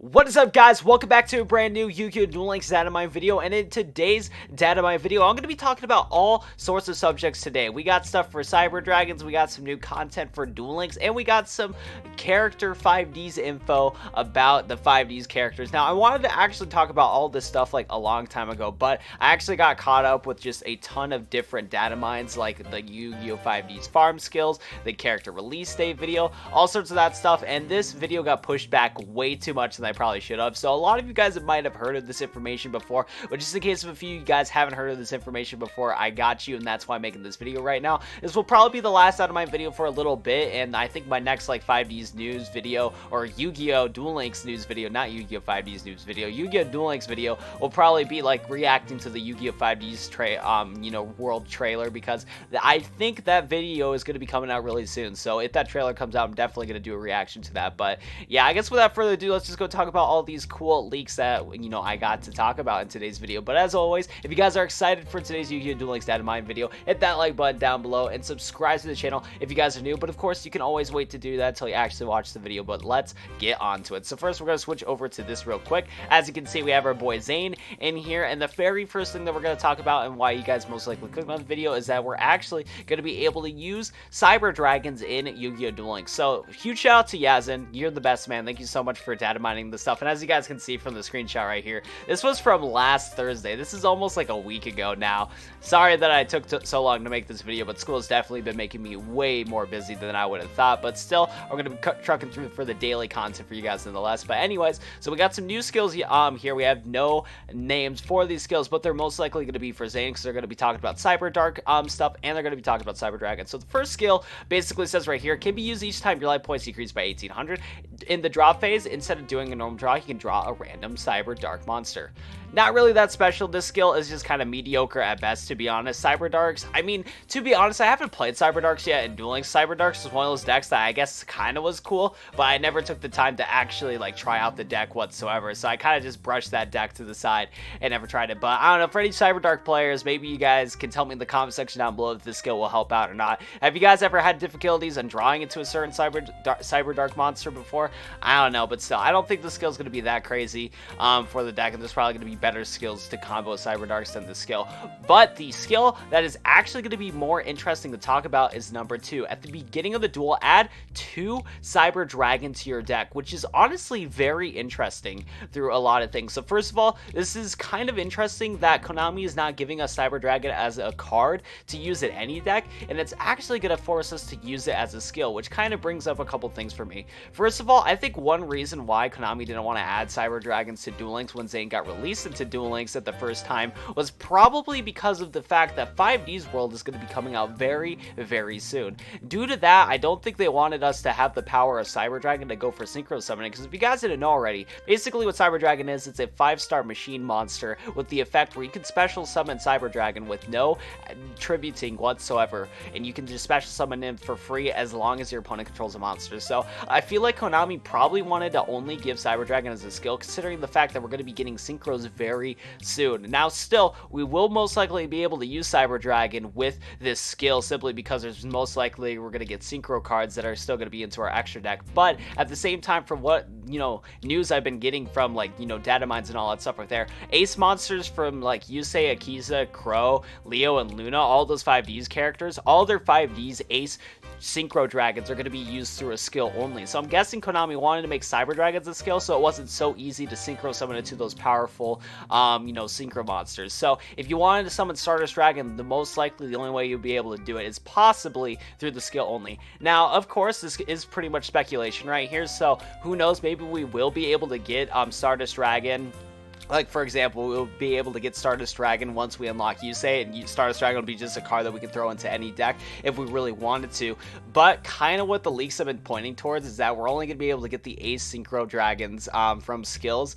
What is up, guys? Welcome back to a brand new Yu-Gi-Oh! Duel Links Datamine video, and in today's Datamine video, I'm going to be talking about all sorts of subjects today. We got stuff for Cyber Dragons, we got some new content for Duel Links, and we got some character 5Ds info about the 5Ds characters. Now, I wanted to actually talk about all this stuff like a long time ago, but I actually got caught up with just a ton of different datamines, like the Yu-Gi-Oh! 5Ds farm skills, the character release date video, all sorts of that stuff, and this video got pushed back way too much than I probably should have. So a lot of you guys might have heard of this information before, but just in case of a few of you guys haven't heard of this information before, I got you, and that's why I'm making this video right now. This will probably be the last out of my video for a little bit, and I think my next like 5Ds news video, or Yu-Gi-Oh! Duel Links news video, not Yu-Gi-Oh! 5Ds news video, Yu-Gi-Oh! Duel Links video will probably be like reacting to the Yu-Gi-Oh! 5Ds world trailer, because I think that video is going to be coming out really soon. So if that trailer comes out, I'm definitely going to do a reaction to that. But yeah, I guess without further ado, let's just go talk about all these cool leaks that I got to talk about in today's video. But as always, if you guys are excited for today's Yu-Gi-Oh! Duel Links Datamine video, hit that like button down below and subscribe to the channel if you guys are new. But of course, you can always wait to do that until you actually watch the video. But let's get on to it. So first, we're going to switch over to this real quick. As you can see, we have our boy Zane in here, and the very first thing that we're going to talk about, and why you guys most likely clicked on the video, is that we're actually going to be able to use Cyber Dragons in Yu-Gi-Oh! Duel Links. So huge shout out to Yazin, you're the best, man. Thank you so much for data mining this stuff. And as you guys can see from the screenshot right here, this was from last Thursday. This is almost like a week ago now. Sorry that I took so long to make this video, but school has definitely been making me way more busy than I would have thought. But still, I'm going to be trucking through for the daily content for you guys nonetheless. But anyways, so we got some new skills here. We have no names for these skills, but they're most likely going to be for Zane, because they're going to be talking about Cyber Dark stuff, and they're going to be talking about Cyber Dragon. So the first skill basically says right here, can be used each time your life points decrease by 1800. In the draw phase, instead of doing a normal draw, you can draw a random Cyber Dark monster. Not really that special. This skill is just kind of mediocre at best, to be honest. Cyber Darks, I mean, to be honest, I haven't played Cyber Darks yet, and Duel Links Cyber Darks is one of those decks that I guess kind of was cool, but I never took the time to actually like try out the deck whatsoever, so I kind of just brushed that deck to the side and never tried it. But I don't know, for any Cyber Dark players, maybe you guys can tell me in the comment section down below if this skill will help out or not. Have you guys ever had difficulties on drawing into a certain Cyber Dark monster before? I don't know, but still, I don't think the skill is going to be that crazy for the deck, and there's probably going to be better skills to combo Cyber Darks than this skill. But the skill that is actually going to be more interesting to talk about is number 2. At the beginning of the duel, add 2 Cyber Dragon to your deck, which is honestly very interesting through a lot of things. So first of all, this is kind of interesting that Konami is not giving us Cyber Dragon as a card to use in any deck, and it's actually going to force us to use it as a skill, which kind of brings up a couple things for me. First of all, I think one reason why Konami didn't want to add Cyber Dragons to Duel Links when Zane got released into Duel Links at the first time was probably because of the fact that 5D's World is going to be coming out very, very soon. Due to that, I don't think they wanted us to have the power of Cyber Dragon to go for Synchro Summoning, because if you guys didn't know already, basically what Cyber Dragon is, it's a 5-star machine monster with the effect where you can special summon Cyber Dragon with no tributing whatsoever, and you can just special summon him for free as long as your opponent controls a monster. So I feel like Konami probably wanted to only give Cyber Dragon as a skill, considering the fact that we're going to be getting Synchros very soon. Now still, we will most likely be able to use Cyber Dragon with this skill, simply because there's most likely we're going to get Synchro cards that are still going to be into our extra deck. But at the same time, from what news I've been getting from like data mines and all that stuff right there, ace monsters from like Yusei, Akiza, Crow, Leo, and Luna, all those 5Ds characters, all their 5Ds ace Synchro Dragons are going to be used through a skill only. So I'm guessing Konami wanted to make Cyber Dragons a skill, so it wasn't so easy to Synchro summon into those powerful Synchro monsters. So if you wanted to summon Stardust Dragon, the most likely the only way you'll be able to do it is possibly through the skill only. Now, of course, this is pretty much speculation right here, so who knows, maybe we will be able to get Stardust Dragon. Like, for example, we'll be able to get Stardust Dragon once we unlock Yusei, and Stardust Dragon will be just a card that we can throw into any deck if we really wanted to. But kind of what the leaks have been pointing towards is that we're only going to be able to get the Ace Synchro Dragons from skills,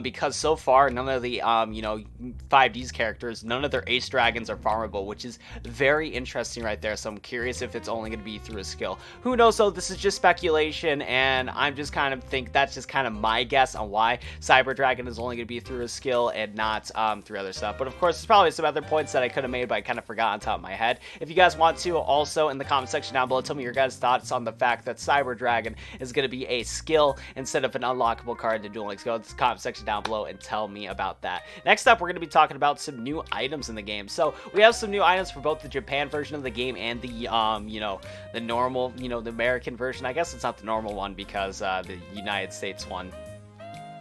because so far, none of the, 5Ds characters, none of their Ace Dragons are farmable, which is very interesting right there. So I'm curious if it's only going to be through a skill. Who knows? So this is just speculation, and I'm just kind of think that's just kind of my guess on why Cyber Dragon is only going to be through a skill and not through other stuff. But of course, there's probably some other points that I could have made, but I kind of forgot on top of my head. If you guys want to, also in the comment section down below, tell me your guys' thoughts on the fact that Cyber Dragon is going to be a skill instead of an unlockable card in Duel Links. Go to the comment section down below and tell me about that. Next up, we're going to be talking about some new items in the game. So we have some new items for both the Japan version of the game and the you know, the normal, the American version. I guess it's not the normal one because the United States one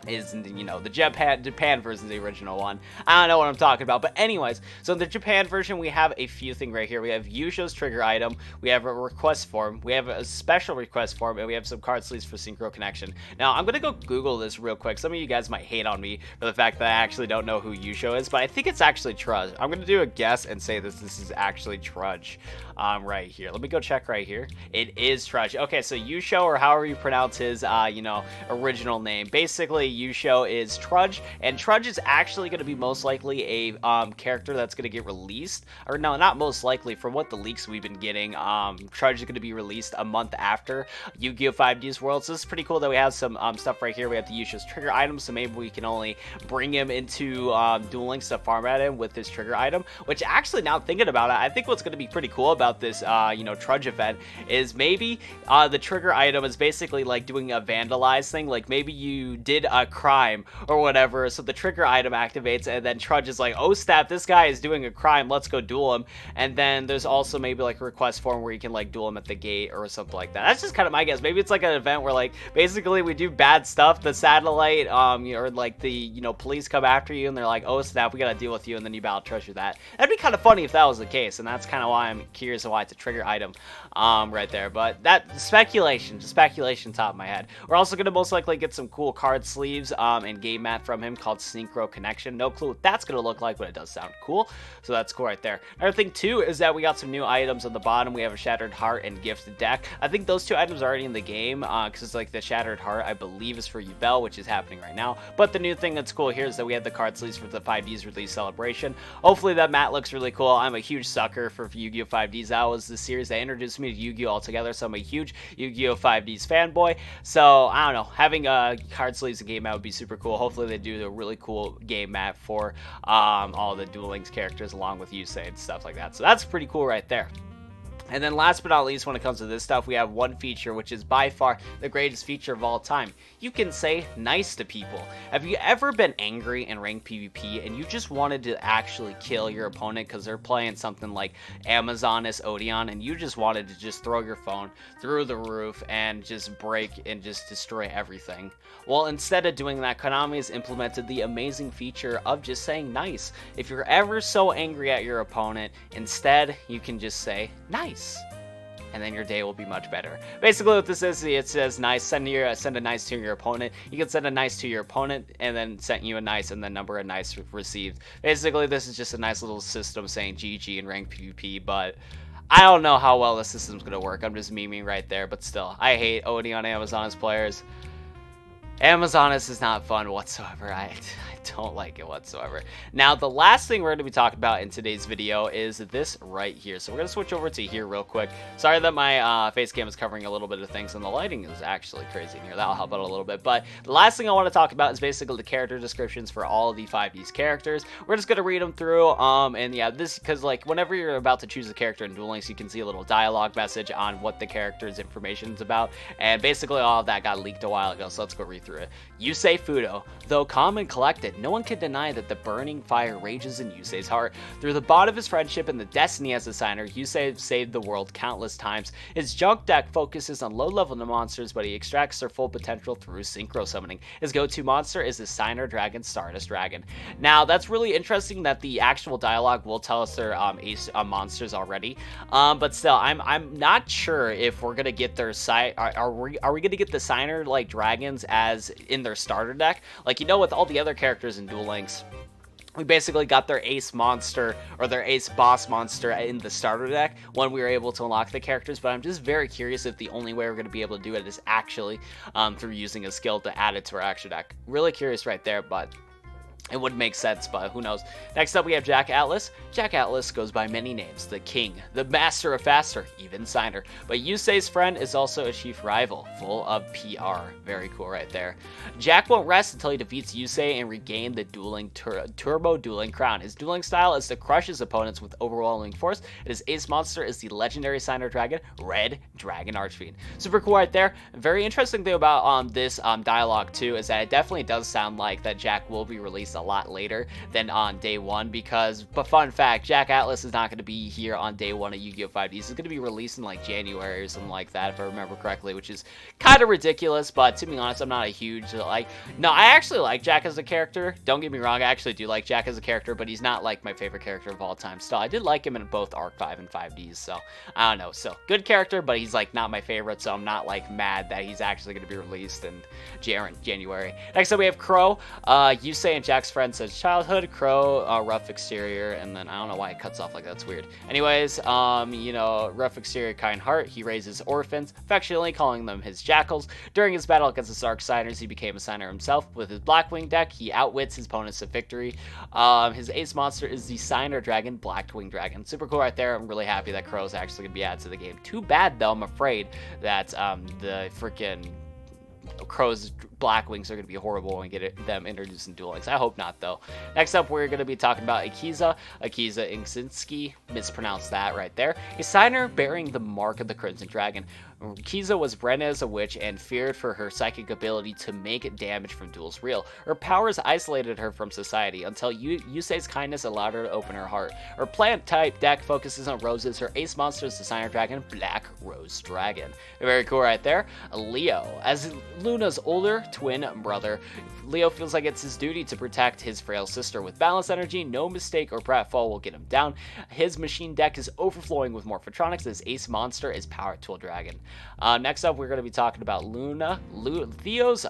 is, the Japan version is the original one. I don't know what I'm talking about, but anyways, so in the Japan version, we have a few things right here. We have Yusho's trigger item, we have a request form, we have a special request form, and we have some card sleeves for synchro connection. Now, I'm gonna go Google this real quick. Some of you guys might hate on me for the fact that I actually don't know who Yusho is, but I think it's actually Trudge. I'm gonna do a guess and say this is actually Trudge right here. Let me go check right here. It is Trudge. Okay, so Yusho, or however you pronounce his, original name. Basically, Yusho is Trudge, and Trudge is actually going to be most likely a character that's going to get released, or no, not most likely, from what the leaks we've been getting, Trudge is going to be released a month after Yu-Gi-Oh! 5D's World, so this is pretty cool that we have some stuff right here. We have the Yusho's trigger item, so maybe we can only bring him into Duel Links to farm at him with his trigger item, which actually, now thinking about it, I think what's going to be pretty cool about this, Trudge event is maybe the trigger item is basically like doing a vandalize thing, like maybe you did a crime or whatever, so the trigger item activates, and then Trudge is like, oh snap, this guy is doing a crime, let's go duel him. And then there's also maybe like a request form where you can like duel him at the gate or something like that. That's just kind of my guess. Maybe it's like an event where like basically we do bad stuff, the satellite or like the police come after you and they're like, oh snap, we gotta deal with you, and then you battle Trudge with that. That'd be kind of funny if that was the case, and that's kind of why I'm curious of why it's a trigger item right there. But that speculation, just speculation top of my head. We're also gonna most likely get some cool card sleeves and game mat from him called Synchro Connection. No clue what that's gonna look like, but it does sound cool, so that's cool right there. Another thing too is that we got some new items on the bottom. We have a Shattered Heart and Gift Deck. I think those two items are already in the game because it's like the Shattered Heart, I believe, is for Yubel, which is happening right now. But the new thing that's cool here is that we have the card sleeves for the 5D's release celebration. Hopefully that mat looks really cool. I'm a huge sucker for Yu-Gi-Oh! 5D's. That was the series that introduced me to Yu-Gi-Oh! Altogether, so I'm a huge Yu-Gi-Oh! 5D's fanboy. So I don't know, having card sleeves and game mat would be super cool. Hopefully they do a really cool game mat for all the Duel Links characters along with Yusei and stuff like that. So that's pretty cool right there. And then last but not least, when it comes to this stuff, we have one feature, which is by far the greatest feature of all time. You can say nice to people. Have you ever been angry in ranked PvP and you just wanted to actually kill your opponent because they're playing something like Amazonas Odeon, and you just wanted to just throw your phone through the roof and just break and just destroy everything? Well, instead of doing that, Konami has implemented the amazing feature of just saying nice. If you're ever so angry at your opponent, instead you can just say nice, and then your day will be much better. Basically what this is, it says nice, send a nice to your opponent. You can send a nice to your opponent and then send you a nice and then number of nice received. Basically this is just a nice little system saying GG in ranked PvP, but I don't know how well the system's gonna work. I'm just memeing right there, but still, I hate Odeon Amazonas players. Amazonas is not fun whatsoever. I don't like it whatsoever. Now, the last thing we're going to be talking about in today's video is this right here. So we're going to switch over to here real quick. Sorry that my face cam is covering a little bit of things, and the lighting is actually crazy in here. That'll help out a little bit. But the last thing I want to talk about is basically the character descriptions for all of the 5D's characters. We're just going to read them through. And yeah, this, because like whenever you're about to choose a character in Duel Links, you can see a little dialogue message on what the character's information is about. And basically all of that got leaked a while ago, so let's go read through it. Yusei Fudo. Though calm and collected, no one can deny that the burning fire rages in Yusei's heart. Through the bond of his friendship and the destiny as a signer, Yusei saved the world countless times. His junk deck focuses on low-level monsters, but he extracts their full potential through synchro summoning. His go-to monster is the Signer Dragon, Stardust Dragon. Now, that's really interesting that the actual dialogue will tell us their ace monsters already. But still, I'm not sure if we're gonna get their are we gonna get the Signer like dragons as in their starter deck? Like, with all the other characters in Duel Links, we basically got their ace monster or their ace boss monster in the starter deck when we were able to unlock the characters, but I'm just very curious if the only way we're going to be able to do it is actually through using a skill to add it to our action deck. Really curious right there, but It would make sense, but who knows. Next up, we have Jack Atlas. Jack Atlas goes by many names. The King, the Master of Faster, even Signer. But Yusei's friend is also a chief rival, full of PR. Very cool right there. Jack won't rest until he defeats Yusei and regain the turbo dueling crown. His dueling style is to crush his opponents with overwhelming force, and his ace monster is the legendary Signer Dragon, Red Dragon Archfiend. Super cool right there. Very interesting thing about this dialogue too is that it definitely does sound like that Jack will be released a lot later than on day one, but fun fact, Jack Atlas is not going to be here on day one of Yu-Gi-Oh! 5Ds. He's going to be released in like January or something like that, if I remember correctly, which is kind of ridiculous, but to be honest, I'm not a huge, I actually like Jack as a character. Don't get me wrong, I actually do like Jack as a character, but he's not like my favorite character of all time. Still, I did like him in both Arc 5 and 5Ds, so I don't know. So, good character, but he's like not my favorite, so I'm not like mad that he's actually going to be released in January. Next up, we have Crow. Yusei and Jack's friend since childhood. Crow, rough exterior, and then I don't know why it cuts off like that's weird. Anyways, rough exterior, kind heart. He raises orphans, affectionately calling them his jackals. During his battle against the Sark Signers, he became a signer himself. With his Blackwing deck, he outwits his opponents to victory. His ace monster is the Signer Dragon, Blackwing Dragon. Super cool right there. I'm really happy that Crow's actually gonna be added to the game. Too bad though, I'm afraid that the freaking Crow's Blackwings are going to be horrible when we get them introduced in Duel Links. I hope not, though. Next up, we're going to be talking about Akiza. Akiza Insinski, mispronounced that right there. A signer bearing the mark of the Crimson Dragon. Akiza was bred as a witch and feared for her psychic ability to make damage from duels real. Her powers isolated her from society until Yusei's kindness allowed her to open her heart. Her plant-type deck focuses on roses. Her ace monster is the Signer Dragon, Black Rose Dragon. Very cool right there. Leo. As Luna's older twin brother, Leo feels like it's his duty to protect his frail sister. With balanced energy, no mistake or pratfall will get him down. His machine deck is overflowing with Morphotronics. His ace monster is Power Tool Dragon. Next up, we're going to be talking about Luna. Leo's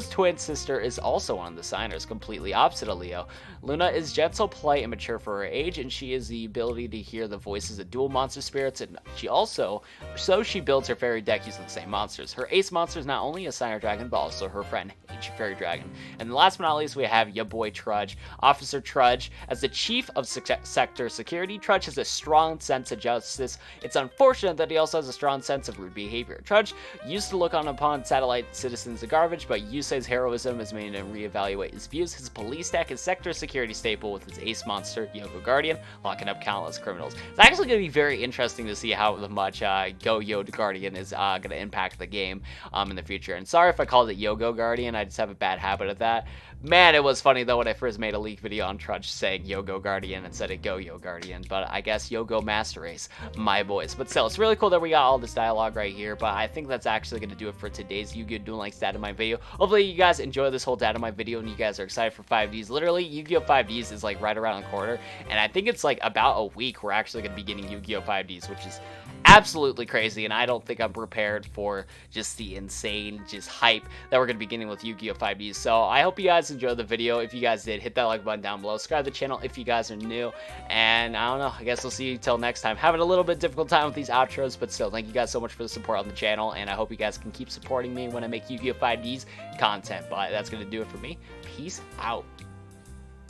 twin sister is also one of the signers, completely opposite of Leo. Luna is gentle, polite, and mature for her age, and she has the ability to hear the voices of dual monster spirits, and she builds her fairy deck using the same monsters. Her ace monster is not only a Signer Dragon, but also her friend, H Fairy Dragon. And last but not least, we have your boy Trudge. Officer Trudge. As the chief of sector security, Trudge has a strong sense of justice. It's unfortunate that he also has a strong sense of rude behavior. Trudge used to look on upon satellite citizens as garbage, but Yusei's heroism has made him reevaluate his views. His police deck is sector security staple with his ace monster, Yogo Guardian, locking up countless criminals. It's actually going to be very interesting to see how much Yogo Guardian is going to impact the game in the future. And sorry if I called it Yogo Guardian, I just have a bad habit of that. Man, it was funny though when I first made a leak video on Trudge saying Yogo Guardian instead of Go-Yo Guardian, but I guess Yogo Master Race, my boys. But still, it's really cool that we got all this dialogue right here, but I think that's actually going to do it for today's Yu-Gi-Oh! Duel Links Datamine video. Hopefully you guys enjoy this whole Datamine video and you guys are excited for 5Ds. Literally, Yu-Gi-Oh! 5Ds is like right around the corner, and I think it's like about a week we're actually going to be getting Yu-Gi-Oh! 5Ds, which is absolutely crazy, and I don't think I'm prepared for just the insane hype that we're going to be getting with Yu-Gi-Oh! 5Ds. So I hope you guys enjoyed the video. If you guys did, hit that like button down below, subscribe to the channel if you guys are new, and I don't know, I guess we'll see you till next time. Having a little bit difficult time with these outros, but still, thank you guys so much for the support on the channel, and I hope you guys can keep supporting me when I make Yu-Gi-Oh! 5Ds content. But that's going to do it for me. Peace out.